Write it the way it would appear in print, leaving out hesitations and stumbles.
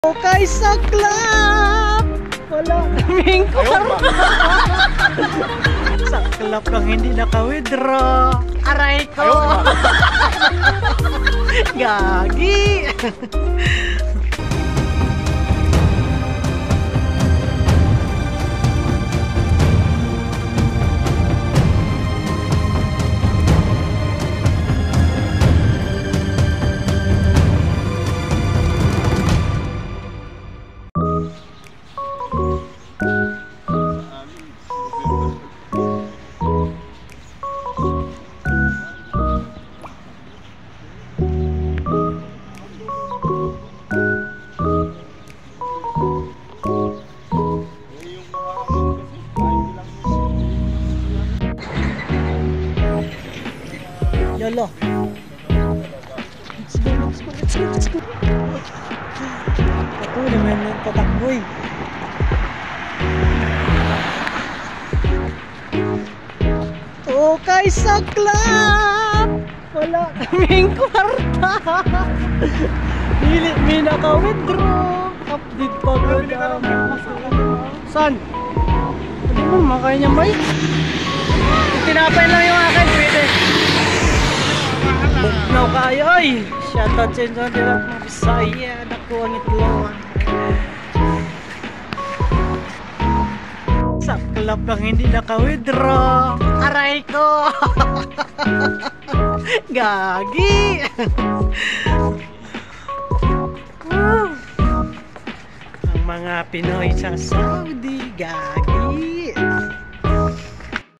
Okay, saklap! Wala kaming kwarta. Saklap lang hindi naka-withdraw. Aray ko! Gagi! Yolo. Let's go. Ito naman yung tatakboy. Okay, saklap! Wala kaming kwarta. Pilit may naka-withdraw. Update pa ba? Saan? Hindi mo makain niya may? Tinapay lang yung akin, pwede. Buknaw kayo, ay! Shoutout sa inyo nila mga Bisaya. Naku ang itlong. Saklap lang hindi naka-withdraw. Aray ko! Gagi! Ang mga Pinoy sa Saudi, gagi!